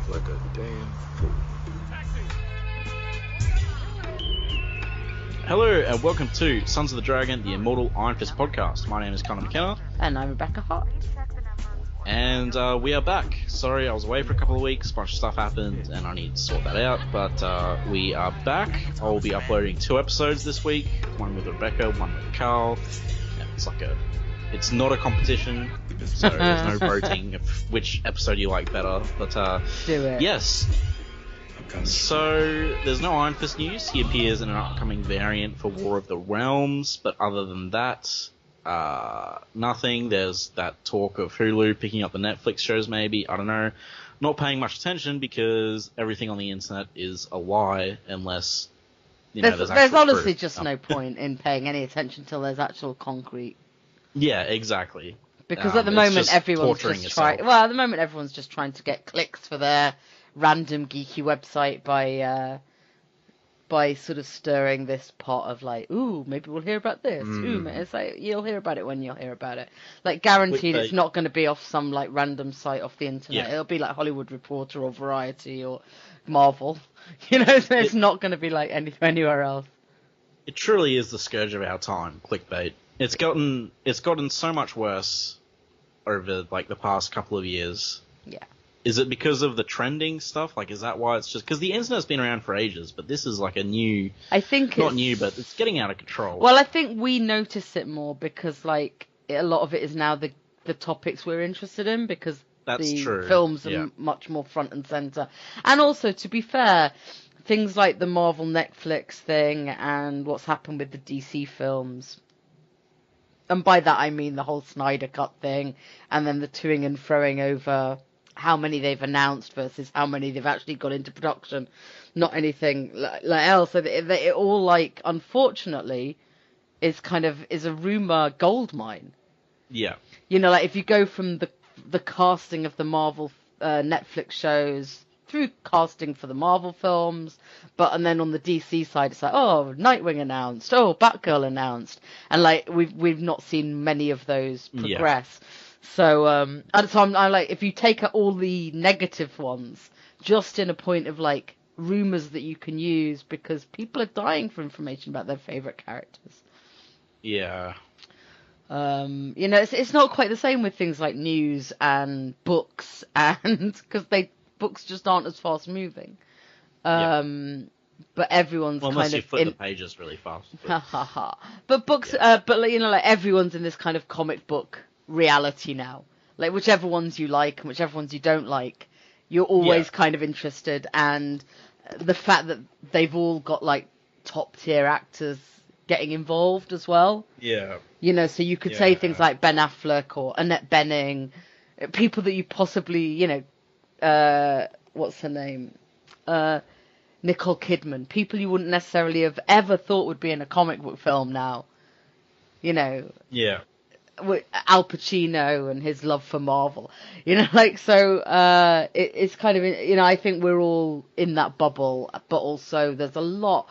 like a damn fool. Hello and welcome to Sons of the Dragon, the Immortal Iron Fist podcast. My name is Connor McKenna. And I'm Rebecca Hart. And we are back. Sorry, I was away for a couple of weeks, a bunch of stuff happened, and I need to sort that out. But we are back. I will be uploading 2 episodes this week. One with Rebecca, one with Carl. It's not a competition, so there's no voting of which episode you like better. But Do it. Yes. So, there's no Iron Fist news. He appears in an upcoming variant for War of the Realms, but other than that, nothing. There's that talk of Hulu picking up the Netflix shows maybe, I don't know. Not paying much attention because everything on the internet is a lie unless, there's honestly proof. just no point in paying any attention till there's actual concrete. Yeah, exactly. Because at the moment everyone's just trying to get clicks for their random geeky website by sort of stirring this pot of like, ooh, maybe we'll hear about this. Ooh, it's like you'll hear about it when you'll hear about it. Like guaranteed, it's not going to be off some like random site off the internet. Yeah. It'll be like Hollywood Reporter or Variety or Marvel. So it's not going to be like anywhere else. It truly is the scourge of our time, clickbait. It's gotten so much worse over like the past couple of years. Yeah. Is it because of the trending stuff? Like, is that why it's just... Because the internet's been around for ages, but this is like a new... Not new, but it's getting out of control. Well, I think we notice it more because, like, a lot of it is now the topics we're interested in because films are much more front and centre. And also, to be fair, things like the Marvel Netflix thing and what's happened with the DC films... And by that I mean the whole Snyder Cut thing, and then the toing and froing over how many they've announced versus how many they've actually got into production. Not anything like else. So it all, like, unfortunately, is a rumor goldmine. Yeah. Like if you go from the casting of the Marvel Netflix shows through casting for the Marvel films, and then on the DC side, it's like, oh, Nightwing announced, oh, Batgirl announced, and like we've not seen many of those progress. Yeah. So I'm like, if you take out all the negative ones, just in a point of like rumors that you can use because people are dying for information about their favorite characters. Yeah. It's not quite the same with things like news and books, and because books just aren't as fast moving. But everyone's unless you flip the pages really fast. But books, like everyone's in this kind of comic book reality now. Like whichever ones you like and whichever ones you don't like, you're always kind of interested. And the fact that they've all got like top tier actors getting involved as well. Yeah. So you could say things like Ben Affleck or Annette Bening, people that you possibly, what's her name? Nicole Kidman. People you wouldn't necessarily have ever thought would be in a comic book film now. Yeah. Al Pacino and his love for Marvel. It's kind of, I think we're all in that bubble, but also there's a lot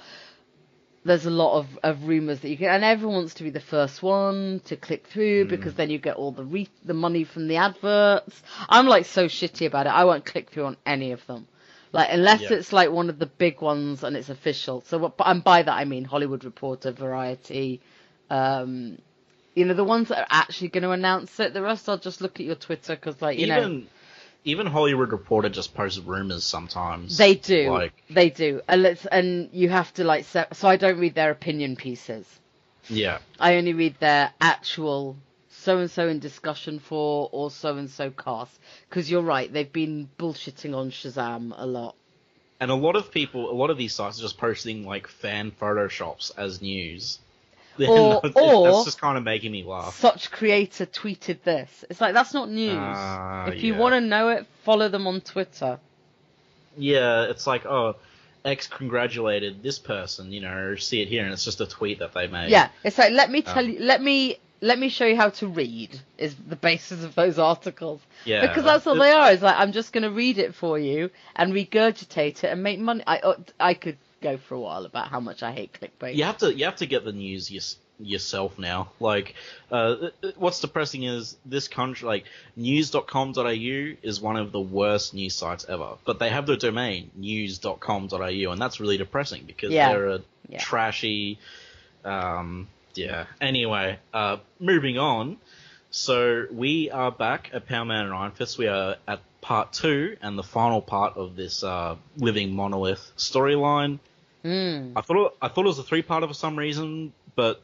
of rumours that you can, and everyone wants to be the first one to click through because then you get all the money from the adverts. I'm like so shitty about it. I won't click through on any of them, like unless it's like one of the big ones and it's official. So, and by that I mean Hollywood Reporter, Variety, the ones that are actually going to announce it. The rest I'll just look at your Twitter because, like, Even Hollywood Reporter just posts rumors sometimes. They do. They do. And you have to, like, so I don't read their opinion pieces. Yeah. I only read their actual so-and-so in discussion for or so-and-so cast. Because you're right, they've been bullshitting on Shazam a lot. And a lot of these sites are just posting, like, fan photoshops as news. Or that's just kind of making me laugh. Such creator tweeted this. It's like, that's not news. If you want to know it, follow them on Twitter. Yeah, it's like, oh, X congratulated this person, see it here, and it's just a tweet that they made. Yeah, it's like, let me tell you, let me show you how to read, is the basis of those articles. Yeah. Because that's all they are. It's like, I'm just going to read it for you and regurgitate it and make money. I could go for a while about how much I hate clickbait. You have to get the news yourself now. Like, what's depressing is this country, like, news.com.au is one of the worst news sites ever. But they have the domain news.com.au, and that's really depressing because they're a trashy, Anyway, moving on. So we are back at Power Man and Iron Fist. We are at part 2 and the final part of this Living Monolith storyline. I thought it was a 3-parter for some reason, but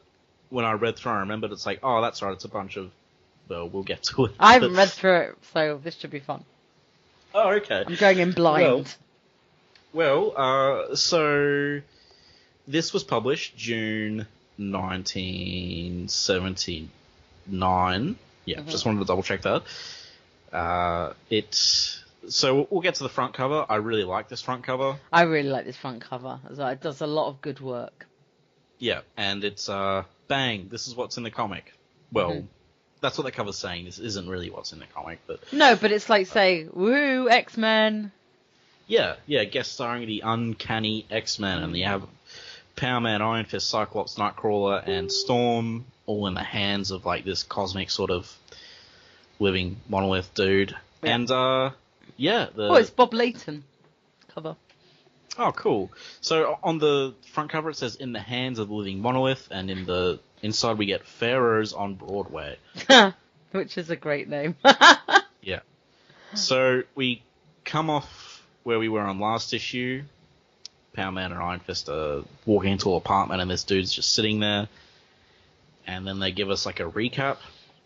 when I read through, I remembered it's like, oh, that's right, it's a bunch of. Well, we'll get to it. I haven't read through it, so this should be fun. Oh, okay. I'm going in blind. So this was published June 1979. Yeah, just wanted to double check that. So we'll get to the front cover. I really like this front cover. I really like this front cover. It does a lot of good work. Yeah, and it's bang, this is what's in the comic. Well, that's what the cover's saying. This isn't really what's in the comic, but... No, but it's like saying, woohoo, X-Men. Yeah, guest starring the uncanny X-Men, and you have Power Man, Iron Fist, Cyclops, Nightcrawler, and Storm, all in the hands of, like, this cosmic sort of living monolith dude. Yeah. And, it's Bob Layton cover. Oh, cool. So on the front cover it says "In the hands of the living monolith," and in the inside we get "Pharaohs on Broadway," which is a great name. Yeah. So we come off where we were on last issue. Power Man and Iron Fist are walking into an apartment, and this dude's just sitting there. And then they give us like a recap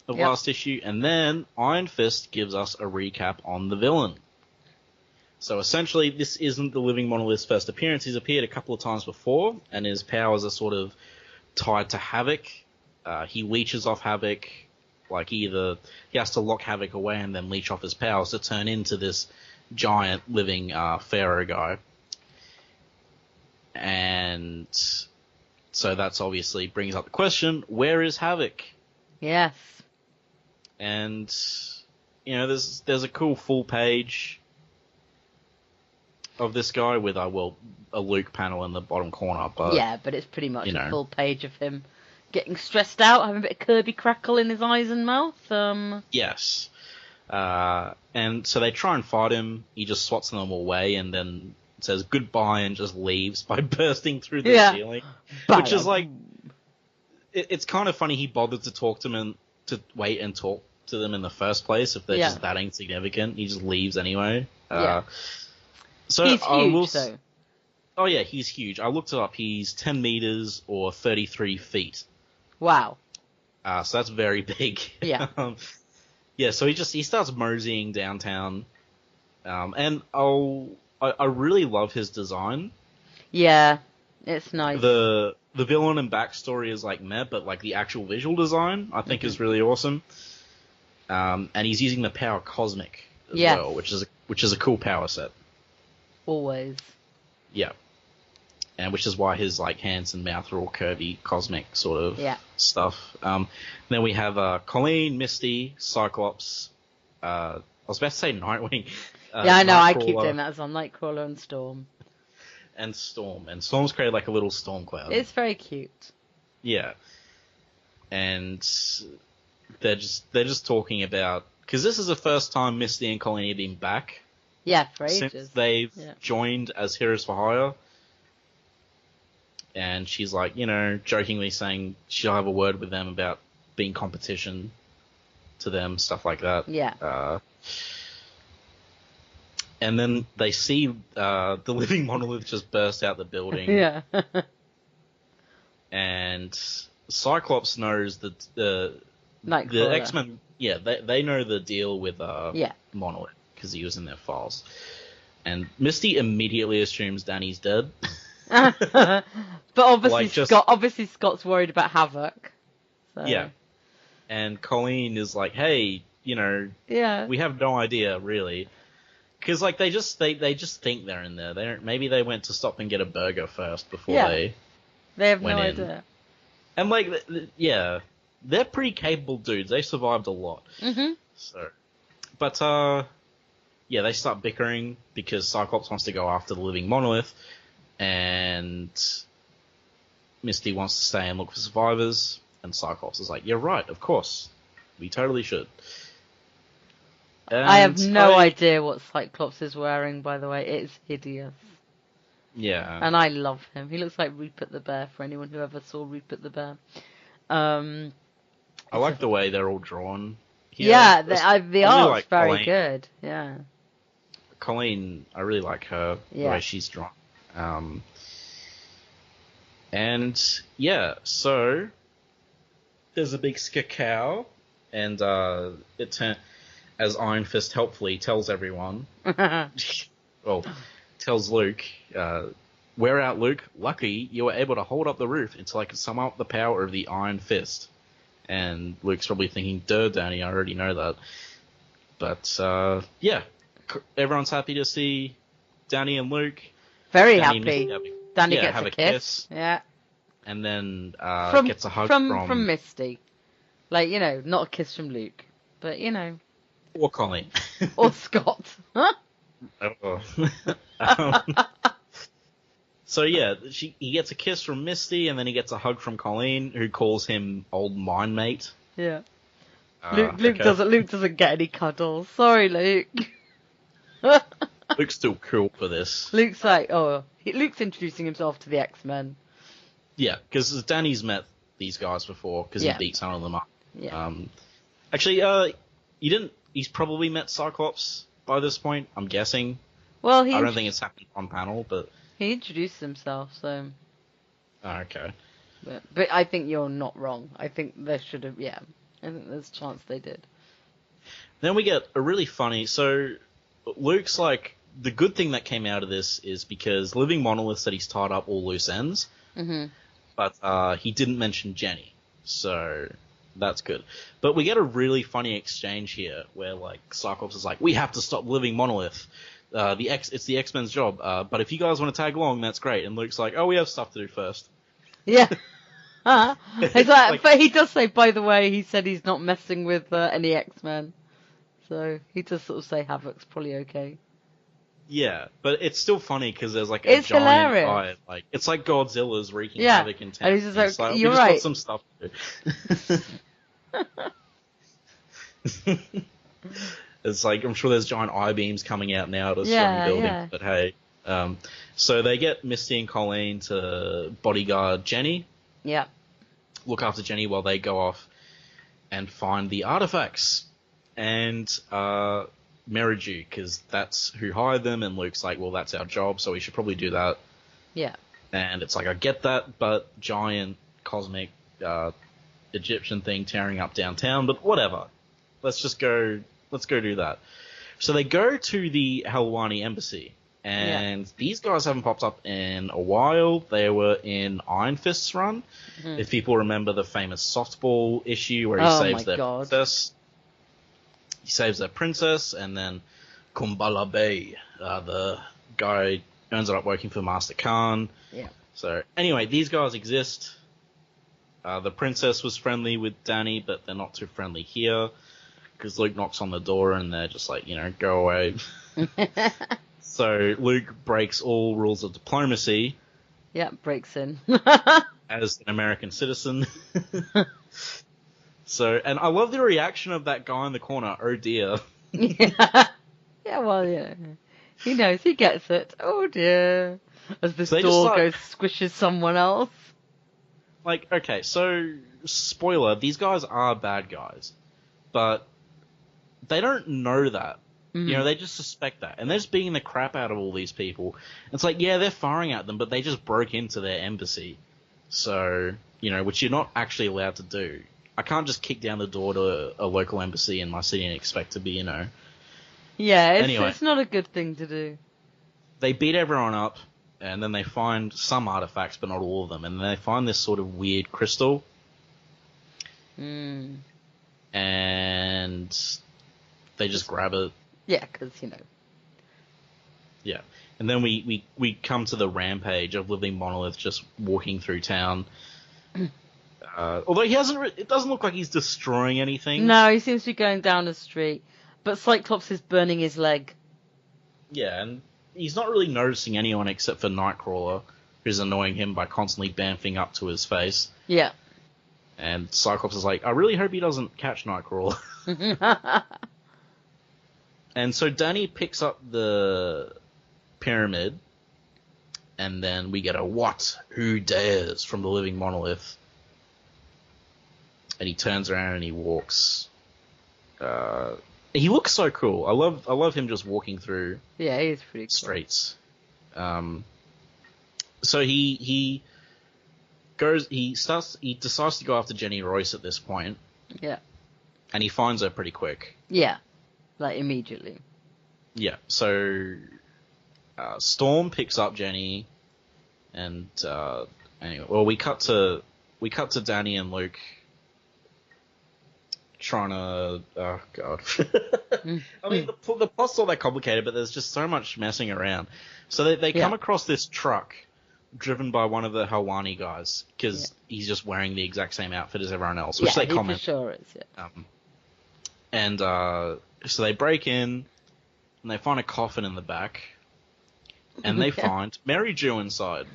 of last issue, and then Iron Fist gives us a recap on the villain. So essentially, this isn't the Living Monolith's first appearance. He's appeared a couple of times before, and his powers are sort of tied to Havoc. He leeches off Havoc. Like, he has to lock Havoc away and then leech off his powers to turn into this giant living Pharaoh guy. And so that's obviously brings up the question, where is Havoc? Yes. And, there's a cool full page of this guy with a Luke panel in the bottom corner, but it's pretty much a full page of him getting stressed out, having a bit of Kirby crackle in his eyes and mouth. Yes, and so they try and fight him. He just swats them away and then says goodbye and just leaves by bursting through the ceiling, which is like, it's kind of funny he bothered to talk to them and to wait and talk to them in the first place if they're just that insignificant. He just leaves anyway. So he's huge, though. Oh, yeah, he's huge. I looked it up. He's 10 meters or 33 feet. Wow. So that's very big. Yeah. So he starts moseying downtown. And I really love his design. Yeah, it's nice. The villain and backstory is like meh, but like the actual visual design I think is really awesome. And he's using the power Cosmic as well, which is a cool power set. Always. Yeah. And which is why his like hands and mouth are all curvy, cosmic sort of stuff. Then we have Colleen, Misty, Cyclops. I was about to say Nightwing. I know. I keep doing that as on Nightcrawler and Storm. And Storm. And Storm's created like a little storm cloud. It's very cute. Yeah. And they're just talking about, because this is the first time Misty and Colleen have been back. Yeah, for ages. Since they've joined as Heroes for Hire. And she's like, jokingly saying she'll have a word with them about being competition to them, stuff like that. Yeah. And then they see the Living Monolith just burst out the building. Yeah. And Cyclops knows that the X-Men, they know the deal with Monolith, because he was in their files. And Misty immediately assumes Danny's dead. But obviously Scott's worried about Havoc. So. Yeah. And Colleen is like, hey, we have no idea, really. Because, like, they just think they're in there. Maybe they went to stop and get a burger first before they have went no in. idea. And, like, they're pretty capable dudes. They survived a lot. Mm-hmm. So, but, they start bickering because Cyclops wants to go after the Living Monolith, and Misty wants to stay and look for survivors, and Cyclops is like, "You're right, of course, we totally should." And I have no idea what Cyclops is wearing, by the way. It's hideous. Yeah. And I love him. He looks like Rupert the Bear, for anyone who ever saw Rupert the Bear. I like the way they're all drawn here. Yeah, the art's very Colleen. Good. Yeah. Colleen, I really like her, the way she's drawn. And, yeah, so there's a big skakow, and as Iron Fist helpfully tells everyone, well, tells Luke, "We're out, Luke. Lucky you were able to hold up the roof until I could sum up the power of the Iron Fist." And Luke's probably thinking, "Duh, Danny, I already know that." But, yeah, everyone's happy to see Danny and Luke. Very happy. Danny gets a kiss. Yeah. And then gets a hug from Misty. Like, not a kiss from Luke, but, Or Colleen. Or Scott. Huh? So yeah, he gets a kiss from Misty, and then he gets a hug from Colleen, who calls him old mine mate. Yeah. Luke doesn't get any cuddles. Sorry, Luke. Luke's still cool for this. Luke's like, Luke's introducing himself to the X-Men. Yeah, because Danny's met these guys before, because he beat some of them up. Yeah. Actually, he's probably met Cyclops by this point, I'm guessing. Well, I don't think it's happened on panel, but... He introduced himself, so... Okay. But I think you're not wrong. I think there should have... Yeah. I think there's a chance they did. Then we get a really funny... So, Luke's like... The good thing that came out of this is because Living Monolith said he's tied up all loose ends. Mm-hmm. But he didn't mention Jenny. So... That's good. But we get a really funny exchange here where, like, Cyclops is like, "We have to stop Living Monolith. It's the X-Men's job. But if you guys want to tag along, that's great." And Luke's like, "Oh, we have stuff to do first." Yeah. It's like, but he does say, by the way, he said he's not messing with any X-Men. So he does sort of say Havoc's probably okay. Yeah, but it's still funny because there's like it's giant hilarious. eye. Like, it's like Godzilla's wreaking havoc in town. And he's just like, "You're right. Got some stuff to do." It's like, I'm sure there's giant I-beams coming out now to surround the building, but hey. So they get Misty and Colleen to bodyguard Jenny. Yeah. Look after Jenny while they go off and find the artifacts. And Meridew, because that's who hired them, and Luke's like, "Well, that's our job, so we should probably do that." Yeah. And it's like, I get that, but giant cosmic Egyptian thing tearing up downtown, but whatever. Let's go do that. So they go to the Helwani embassy, and these guys haven't popped up in a while. They were in Iron Fist's run. Mm-hmm. If people remember the famous softball issue where he saves their princess. He saves their princess, and then Kumbala Bey, the guy, ends up working for Master Khan. Yeah. So anyway, these guys exist. The princess was friendly with Danny, but they're not too friendly here. Because Luke knocks on the door and they're just like, go away. So Luke breaks all rules of diplomacy. Yeah, breaks in. As an American citizen. So, and I love the reaction of that guy in the corner. "Oh dear." Yeah, well, he knows, he gets it. "Oh dear." As this door goes, squishes someone else. Like, okay, so, spoiler, these guys are bad guys. But they don't know that. Mm-hmm. They just suspect that. And they're just beating the crap out of all these people. It's like, yeah, they're firing at them, but they just broke into their embassy. So, which you're not actually allowed to do. I can't just kick down the door to a local embassy in my city and expect to be, Yeah, it's not a good thing to do. They beat everyone up, and then they find some artifacts, but not all of them. And then they find this sort of weird crystal. Mm. And they just grab it. Yeah, because, Yeah. And then we come to the rampage of Living Monolith just walking through town. Although it doesn't look like he's destroying anything. No, he seems to be going down the street. But Cyclops is burning his leg. Yeah, and he's not really noticing anyone except for Nightcrawler, who's annoying him by constantly bamfing up to his face. Yeah. And Cyclops is like, I really hope he doesn't catch Nightcrawler. And so Danny picks up the pyramid, and then we get a what? Who dares? From the Living Monolith. And he turns around and he walks. He looks so cool. I love him just walking through. Yeah, he's pretty cool. Streets. So he decides to go after Jenny Royce at this point. Yeah. And he finds her pretty quick. Yeah. Like, immediately. Yeah, so Storm picks up Jenny, and anyway, well, we cut to Danny and Luke trying to. Oh god, I mean the plot's not that complicated, but there's just so much messing around. So they come across this truck driven by one of the Helwani guys because he's just wearing the exact same outfit as everyone else, which they comment. For sure is. Yeah. And so they break in, and they find a coffin in the back, and they find Mary Jo inside.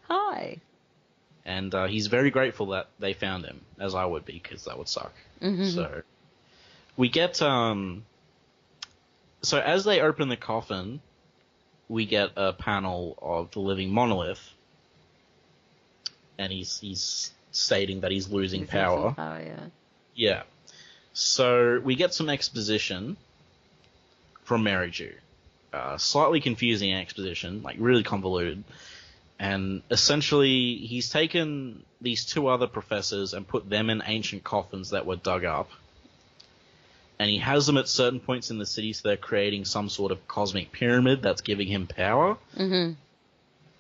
Hi. And he's very grateful that they found him, as I would be, because that would suck. Mm-hmm. So we get... So as they open the coffin, we get a panel of the Living Monolith, and he's stating that he's losing power. Yeah. So we get some exposition from Mary Jo. Slightly confusing exposition, like really convoluted. And essentially, he's taken these two other professors and put them in ancient coffins that were dug up. And he has them at certain points in the city, so they're creating some sort of cosmic pyramid that's giving him power. Mm-hmm.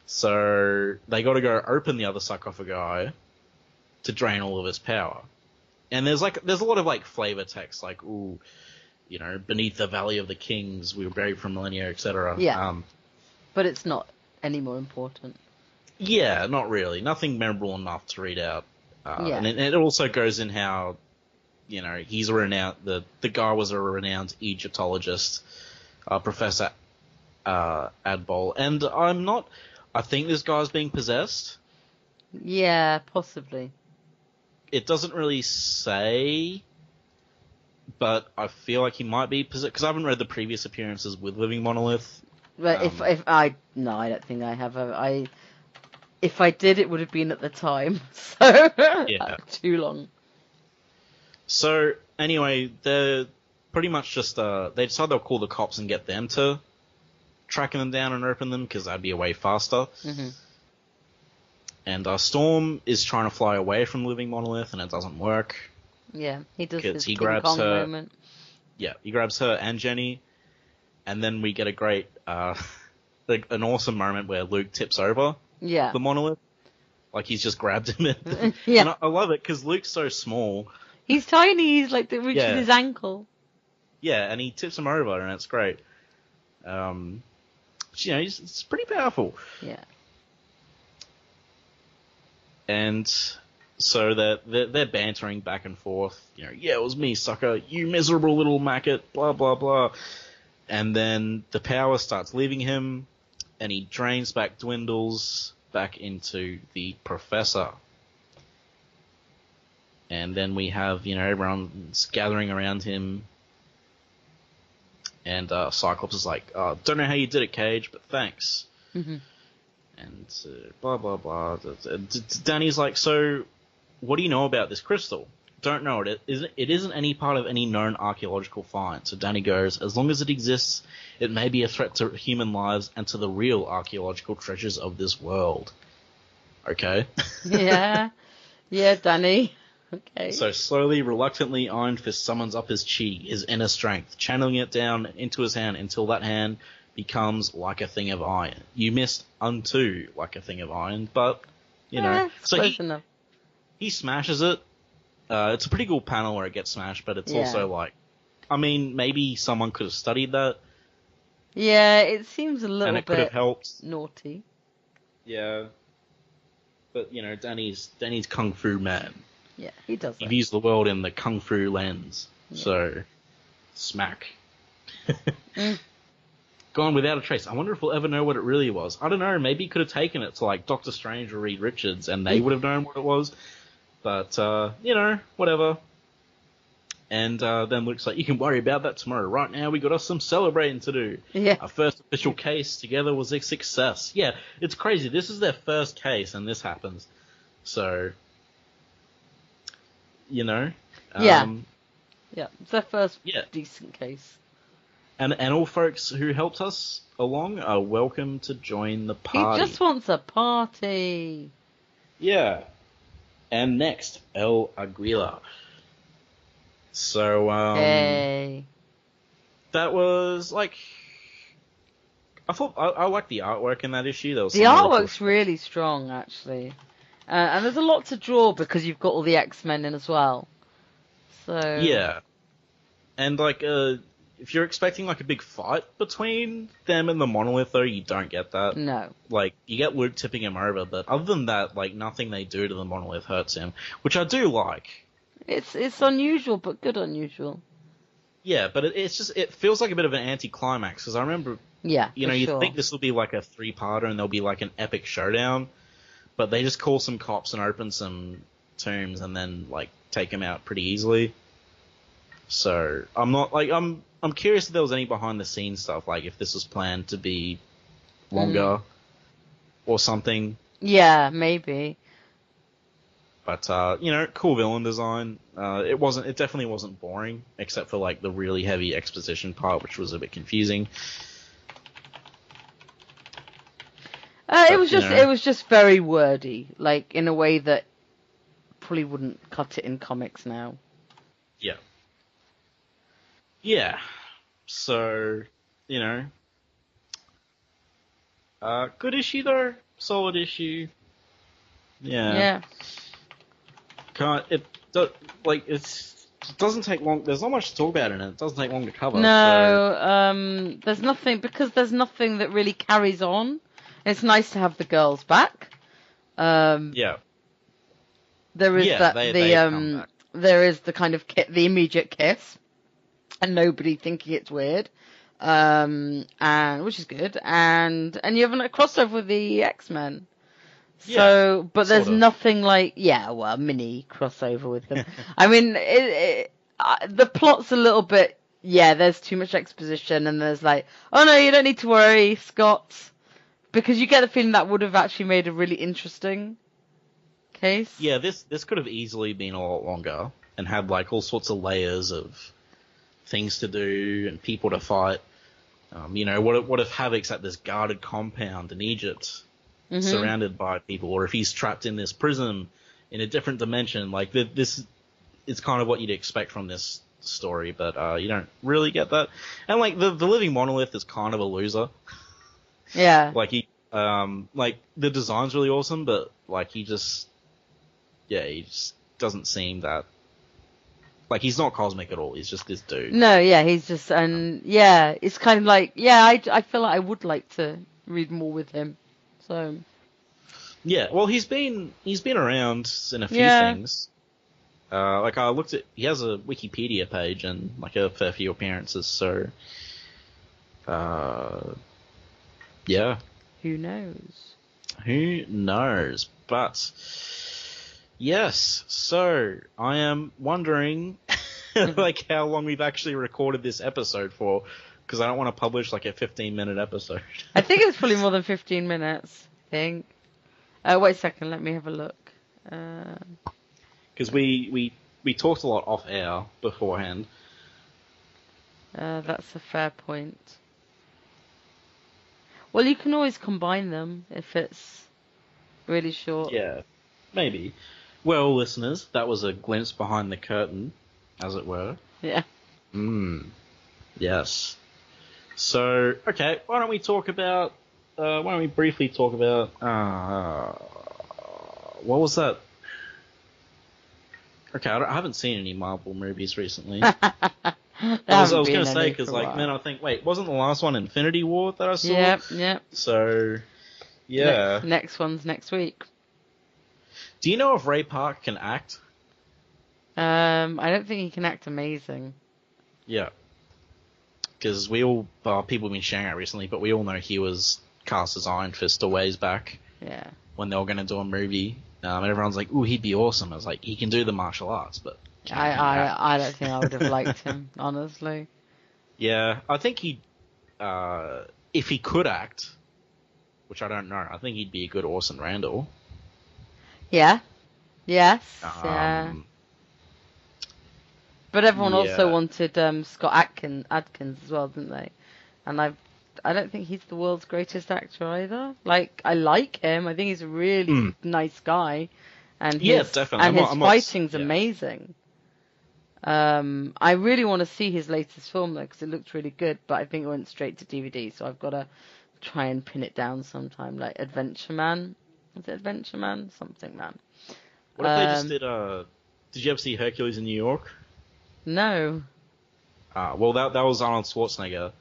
So they got to go open the other sarcophagi to drain all of his power. And there's a lot of like flavor text, like, ooh, you know, beneath the Valley of the Kings, we were buried for millennia, etc. Yeah. But it's not any more important. Yeah, not really. Nothing memorable enough to read out. And it also goes in how, you know, he's a renowned, the guy was a renowned Egyptologist, Professor Adbol. And I think this guy's being possessed. Yeah, possibly. It doesn't really say, but I feel like he might be possessed, because I haven't read the previous appearances with Living Monolith. But I don't think I have. If I did, it would have been at the time. So too long. So anyway, they're pretty much just they decide they'll call the cops and get them to tracking them down and open them, because that'd be a way faster. Mm-hmm. And Storm is trying to fly away from Living Monolith, and it doesn't work. Yeah, he does his King Kong moment. Yeah, he grabs her and Jenny, and then we get a great, an awesome moment where Luke tips over the monolith. Like, he's just grabbed him. And I love it, because Luke's so small. He's tiny, he's like the reach of his ankle. Yeah, and he tips him over, and it's great. You know, it's pretty powerful. Yeah. And so they're bantering back and forth. You know, yeah, it was me, sucker. You miserable little maggot. Blah, blah, blah. And then the power starts leaving him, and he dwindles back into the professor. And then we have, you know, everyone's gathering around him. And Cyclops is like, don't know how you did it, Cage, but thanks. Mm-hmm. And blah, blah, blah. Danny's like, so what do you know about this crystal? Don't know it. It isn't any part of any known archaeological find. So Danny goes, as long as it exists, it may be a threat to human lives and to the real archaeological treasures of this world. Okay? Yeah. Yeah, Danny. Okay. So slowly, reluctantly, Iron Fist summons up his chi, his inner strength, channeling it down into his hand until that hand becomes like a thing of iron. You missed unto like a thing of iron, but, you know. So he smashes it. It's a pretty cool panel where it gets smashed, but it's also like, I mean, maybe someone could have studied that. Yeah, it seems a little bit could have helped. Naughty. Yeah. But, you know, Danny's Kung Fu man. Yeah, he does that. He views the world in the Kung Fu lens. Yeah. So, smack. gone without a trace. I wonder if we'll ever know what it really was. I don't know. Maybe he could have taken it to like Doctor Strange or Reed Richards, and they would have known what it was. But whatever. And then Luke's like, you can worry about that tomorrow. Right now, we got us some celebrating to do. Yeah. Our first official case together was a success. Yeah, it's crazy. This is their first case, and this happens. So, Yeah, it's their first decent case. And all folks who helped us along are welcome to join the party. He just wants a party. Yeah. And next, El Aguila. So, hey. That was, like... I thought... I liked the artwork in that issue. The artwork's really strong, actually. And there's a lot to draw because you've got all the X-Men in as well. So... Yeah. And, like, if you're expecting, like, a big fight between them and the Monolith, though, you don't get that. No. Like, you get Luke tipping him over, but other than that, like, nothing they do to the Monolith hurts him, which I do like. It's unusual, but good unusual. Yeah, but it feels like a bit of an anticlimax, because I remember, you think this will be like a 3-parter and there'll be like an epic showdown, but they just call some cops and open some tombs and then, like, take him out pretty easily. So, I'm curious if there was any behind the scenes stuff, like if this was planned to be longer or something. Yeah, maybe. But, cool villain design. It definitely wasn't boring, except for, like, the really heavy exposition part, which was a bit confusing. It was just very wordy, like, in a way that probably wouldn't cut it in comics now. Yeah. Yeah. So, good issue, though. Solid issue. Yeah. Yeah. It doesn't take long. There's not much to talk about in it. It doesn't take long to cover. No, there's nothing that really carries on. It's nice to have the girls back. Yeah. There is there is the kind of the immediate kiss, and nobody thinking it's weird, and which is good. And you have a crossover with the X-Men. So, but there's nothing like, a mini crossover with them. I mean, the plot's a little bit, there's too much exposition, and there's like, oh no, you don't need to worry, Scott, because you get the feeling that would have actually made a really interesting case. Yeah, this could have easily been a lot longer, and had like all sorts of layers of things to do and people to fight. What if Havoc's at this guarded compound in Egypt? Mm-hmm. Surrounded by people, or if he's trapped in this prison in a different dimension, like this is kind of what you'd expect from this story, but you don't really get that. And like the Living Monolith is kind of a loser. Yeah. Like he the design's really awesome, but like he just doesn't seem that, like, he's not cosmic at all. He's just this dude. No, he's just, and it's kind of like, I feel like I would like to read more with him. So. Yeah, well, he's been around in a few things. Like I looked at, he has a Wikipedia page and like a fair few appearances. So, yeah. Who knows? Who knows? But yes. So I am wondering, like, how long we've actually recorded this episode for. Because I don't want to publish like a 15-minute episode. I think it's probably more than 15 minutes, I think. Wait a second, let me have a look. Because we talked a lot off air beforehand. That's a fair point. Well, you can always combine them if it's really short. Yeah, maybe. Well, listeners, that was a glimpse behind the curtain, as it were. Yeah. Yes. So, okay, why don't we briefly talk about, what was that? Okay, I haven't seen any Marvel movies recently. I was going to say, because, like, then I think, wait, wasn't the last one Infinity War that I saw? Yep. So, yeah. Next one's next week. Do you know if Ray Park can act? I don't think he can act amazing. Yeah. because we all people have been sharing it recently, but we all know he was cast as Iron Fist a ways back. Yeah. When they were going to do a movie, and everyone's like, "Ooh, he'd be awesome." I was like, he can do the martial arts, but I don't think I would have liked him, honestly. Yeah, I think he, if he could act, which I don't know, I think he'd be a good Orson Randall. Yeah. Yes. Yeah. But everyone also wanted Scott Adkins as well, didn't they? And I don't think he's the world's greatest actor either. Like, I like him. I think he's a really nice guy. And definitely. And his fighting's amazing. I really want to see his latest film though, because it looked really good. But I think it went straight to DVD, so I've got to try and pin it down sometime. Like Adventure Man. Is it Adventure Man? Something Man. What if they just did? Did you ever see Hercules in New York? No. Well, that was Arnold Schwarzenegger.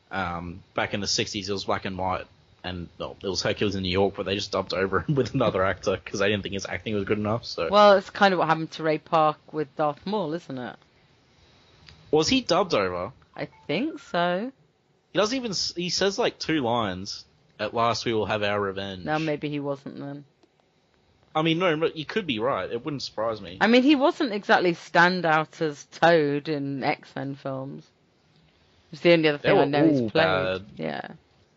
Back in the 60s, it was black and white, and it was Hercules in New York, but they just dubbed over him with another actor because they didn't think his acting was good enough. So. Well, it's kind of what happened to Ray Park with Darth Maul, isn't it? Was he dubbed over? I think so. He doesn't even. He says like 2 lines. At last, we will have our revenge. No, maybe he wasn't then. I mean, no, but you could be right. It wouldn't surprise me. I mean, he wasn't exactly stand out as Toad in X-Men films. It's the only other thing I know he's played. Bad. Yeah.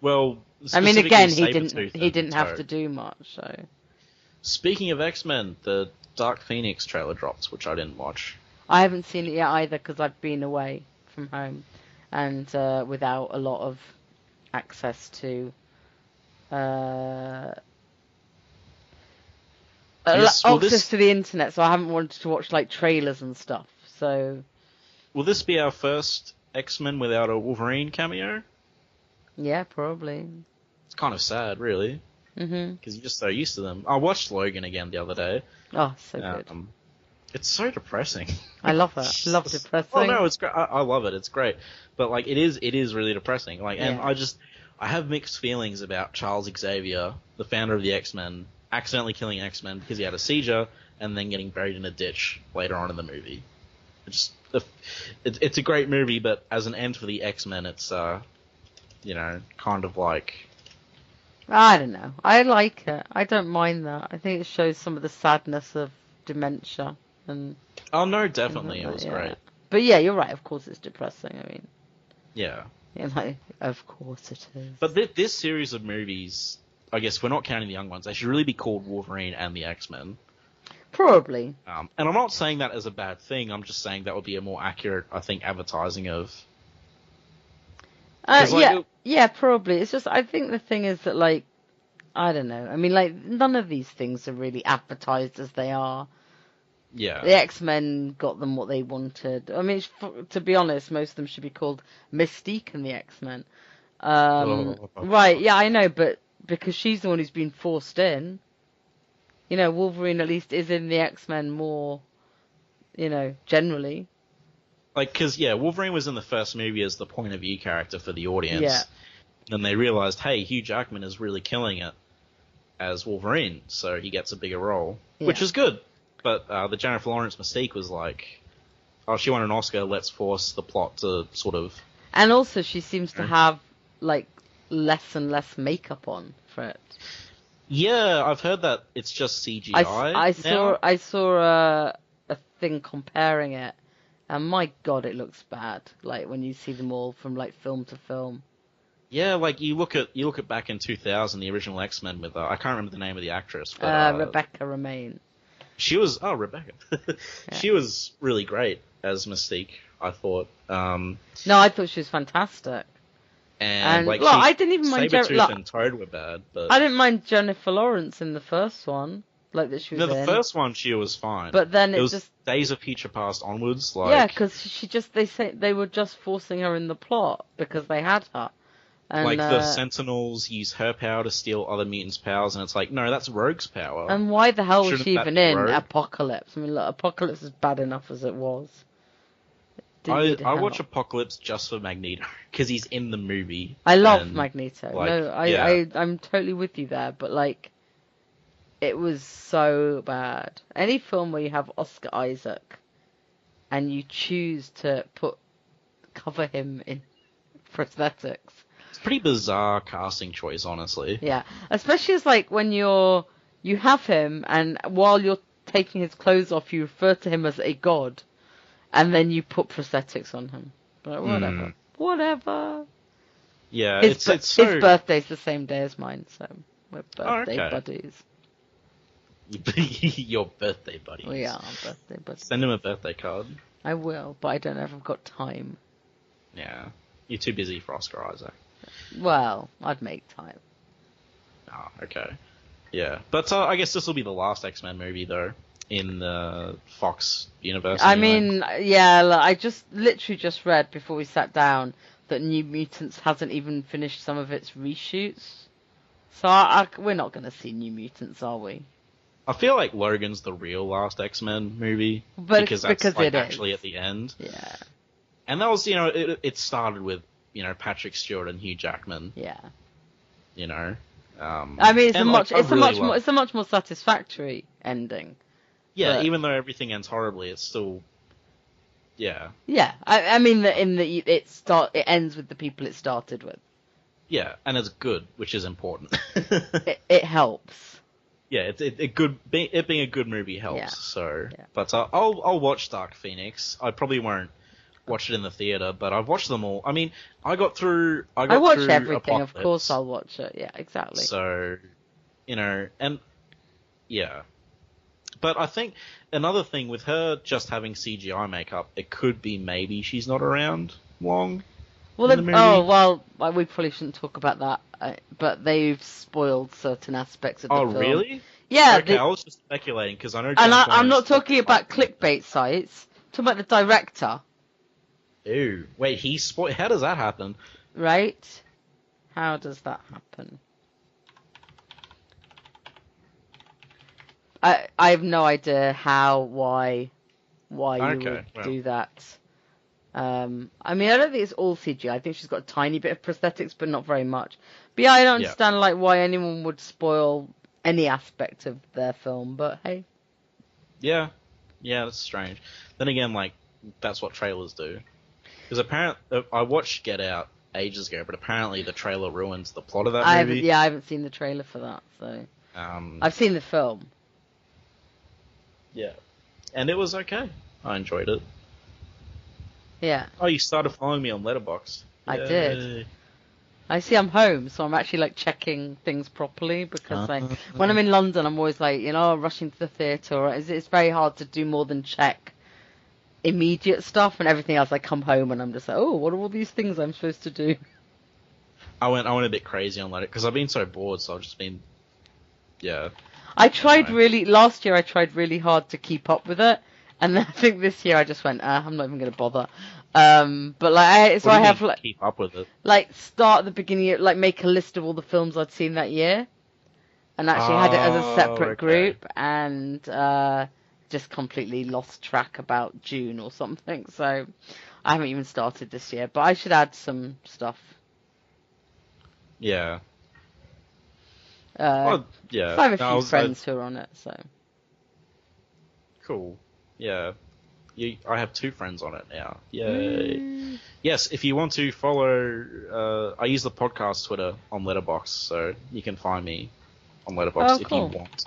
Well, I mean, again, he didn't have to do much. So. Speaking of X-Men, the Dark Phoenix trailer dropped, which I didn't watch. I haven't seen it yet either because I've been away from home and without a lot of access to access to the internet, so I haven't wanted to watch like trailers and stuff. So, will this be our first X-Men without a Wolverine cameo? Yeah, probably. It's kind of sad, really. Because you're just so used to them. I watched Logan again the other day. Oh, so good. It's so depressing. I love it. I love depressing. Oh no, it's great. I love it. It's great. But like, it is really depressing. Like, and I have mixed feelings about Charles Xavier, the founder of the X-Men, accidentally killing X-Men because he had a seizure and then getting buried in a ditch later on in the movie. It's a great movie, but as an end for the X-Men, it's kind of like. I don't know. I like it. I don't mind that. I think it shows some of the sadness of dementia and. Oh no, definitely, it was great. But yeah, you're right. Of course, it's depressing. I mean. Yeah. Of course it is. But this series of movies, I guess we're not counting the young ones. They should really be called Wolverine and the X-Men. Probably. And I'm not saying that as a bad thing. I'm just saying that would be a more accurate, I think, advertising of. Yeah, probably. It's just, I think the thing is that, like, I don't know. I mean, like, none of these things are really advertised as they are. Yeah. The X-Men got them what they wanted. I mean, to be honest, most of them should be called Mystique and the X-Men. Right, yeah, I know, but because she's the one who's been forced in. Wolverine at least is in the X-Men more, generally. Like, because, Wolverine was in the first movie as the point of view character for the audience. Yeah. Then they realized, hey, Hugh Jackman is really killing it as Wolverine, so he gets a bigger role, which is good. But the Jennifer Lawrence Mystique was like, oh, she won an Oscar, let's force the plot to sort of... And also she seems to have, like, less and less makeup on for it. Yeah, I've heard that it's just CGI. I saw a thing comparing it, and my God, it looks bad. Like, when you see them all from, like, film to film. Yeah, like, you look at back in 2000, the original X-Men with, I can't remember the name of the actress, but... Rebecca Romaine. She was... Oh, Rebecca. She was really great as Mystique, I thought. No, I thought she was fantastic. And like, I didn't even mind... Sabretooth and Toad were bad, but... I didn't mind Jennifer Lawrence in the first one. Like, that she was in. The first one, she was fine. But then it was just... Days of Future Past onwards, like... Yeah, because they were just forcing her in the plot because they had her. And, like, the Sentinels use her power to steal other mutants' powers, and it's like, no, that's Rogue's power. And why the hell was she even in Apocalypse? I mean, look, Apocalypse is bad enough as it was. I watch Apocalypse just for Magneto, because he's in the movie. I love Magneto. Like, no, I'm totally with you there, but, like, it was so bad. Any film where you have Oscar Isaac, and you choose to cover him in prosthetics. It's a pretty bizarre casting choice, honestly. Yeah, especially as like when you have him, and while you're taking his clothes off, you refer to him as a god, and then you put prosthetics on him. But whatever. Yeah, his so... His birthday's the same day as mine, so we're birthday buddies. Your birthday buddies. We are birthday buddies. Send him a birthday card. I will, but I don't know if I've got time. Yeah, you're too busy for Oscar Isaac. Well, I'd make time. Oh, okay. Yeah, but I guess this will be the last X-Men movie, though, in the Fox universe. I mean, yeah, I literally just read before we sat down that New Mutants hasn't even finished some of its reshoots. So we're not going to see New Mutants, are we? I feel like Logan's the real last X-Men movie. Because it actually is. At the end. Yeah. And that was, it started with, Patrick Stewart and Hugh Jackman. Yeah. I mean, it's a much more satisfactory ending. Yeah, but even though everything ends horribly, it's still... Yeah. Yeah, I mean that it ends with the people it started with. Yeah, and it's good, which is important. it helps. Yeah, it being a good movie helps. Yeah. So, yeah. But I'll watch Dark Phoenix. I probably won't watch it in the theater, but I've watched them all. I mean, I watch everything. Apocalypse, of course, I'll watch it. Yeah, exactly. So, and yeah. But I think another thing with her just having CGI makeup, it could be maybe she's not around long. Well, we probably shouldn't talk about that. But they've spoiled certain aspects of the film. Oh, really? Yeah. Okay, I was just speculating because I know. And I'm not talking about clickbait sites. I'm talking about the director. Ew! Wait, he spoiled. How does that happen? Right? How does that happen? I have no idea why you would do that. I mean, I don't think it's all CGI. I think she's got a tiny bit of prosthetics, but not very much. But yeah, I don't understand why anyone would spoil any aspect of their film. But hey. Yeah, that's strange. Then again, that's what trailers do. Because apparently, I watched Get Out ages ago, but apparently the trailer ruins the plot of that movie. I haven't seen the trailer for that, so I've seen the film. Yeah, and it was okay. I enjoyed it. Yeah. Oh, you started following me on Letterboxd. I did. I see I'm home, so I'm actually checking things properly because when I'm in London, I'm always rushing to the theatre. It's very hard to do more than check immediate stuff, and everything else I come home and I'm just oh, what are all these things I'm supposed to do? I went a bit crazy on Letterboxd because I've been so bored, so I've just been last year I tried really hard to keep up with it, and then I think this year I just went I'm not even going to bother. But I have keep up with it. Start at the beginning, make a list of all the films I'd seen that year, and actually had it as a separate group, and just completely lost track about June or something. So I haven't even started this year, but I should add some stuff. Yeah. I have a few friends who are on it, so. Cool. Yeah. I have 2 friends on it now. Yay. Yes, if you want to follow, I use the podcast Twitter on Letterboxd, so you can find me on Letterboxd if you want.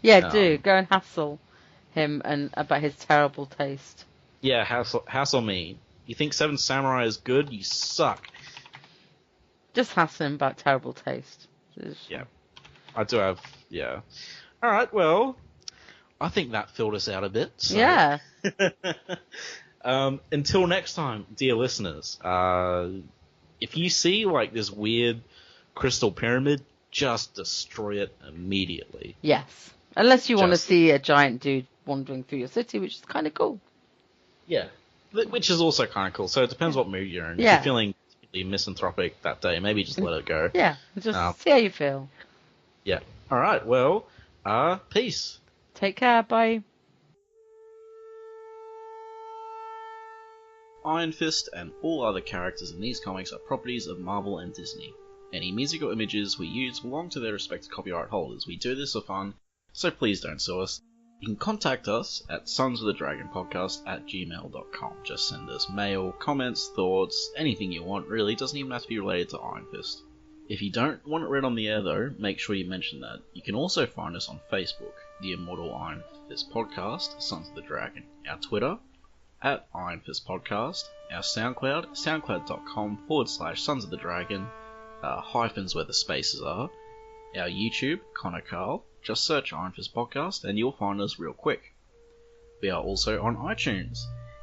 Yeah, do. Go and hassle him and about his terrible taste. Yeah, hassle me. You think Seven Samurai is good? You suck. Just hassle him about terrible taste. Yeah. I do have, yeah. Alright, well, I think that filled us out a bit. So. Yeah. Until next time, dear listeners, if you see this weird crystal pyramid, just destroy it immediately. Yes. Unless you want to see a giant dude wandering through your city, which is kind of cool. Yeah. Which is also kind of cool. So it depends what mood you're in. Yeah. If you're feeling misanthropic that day, maybe just let it go. Yeah. Just see how you feel. Yeah. All right. Well, peace. Take care. Bye. Iron Fist and all other characters in these comics are properties of Marvel and Disney. Any music or images we use belong to their respective copyright holders. We do this for fun, so please don't sue us. You can contact us at sonsofthedragonpodcast@gmail.com. Just send us mail, comments, thoughts, anything you want, really. It doesn't even have to be related to Iron Fist. If you don't want it read on the air, though, make sure you mention that. You can also find us on Facebook, the Immortal Iron Fist Podcast, Sons of the Dragon. Our Twitter, at Iron Fist Podcast. Our SoundCloud, soundcloud.com/Sons of the Dragon, hyphens where the spaces are. Our YouTube, Connor Carl. Just search Iron Fist Podcast and you'll find us real quick. We are also on iTunes.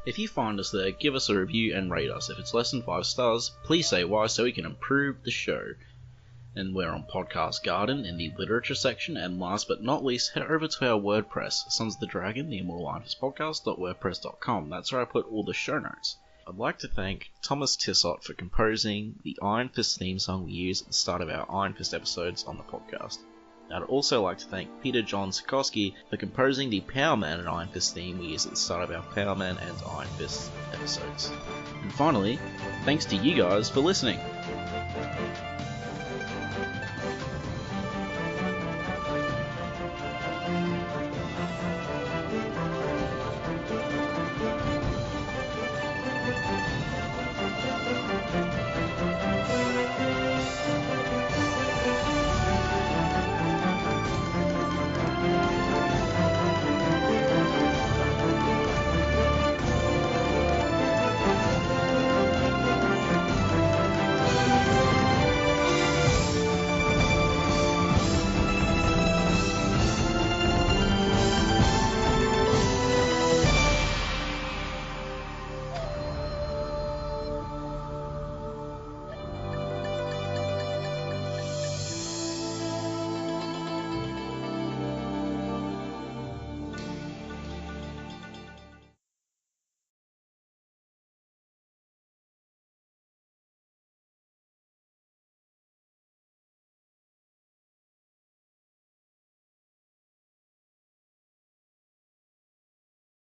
If you find us there, give us a review and rate us. If it's less than 5 stars, please say why so we can improve the show. And we're on Podcast Garden in the literature section, and last but not least, head over to our WordPress, Sons of the Dragon, the Immortal Iron Fist Podcast.wordpress.com. That's where I put all the show notes. I'd like to thank Thomas Tissot for composing the Iron Fist theme song we use at the start of our Iron Fist episodes on the podcast. I'd also like to thank Peter John Sikosky for composing the Power Man and Iron Fist theme we use at the start of our Power Man and Iron Fist episodes. And finally, thanks to you guys for listening.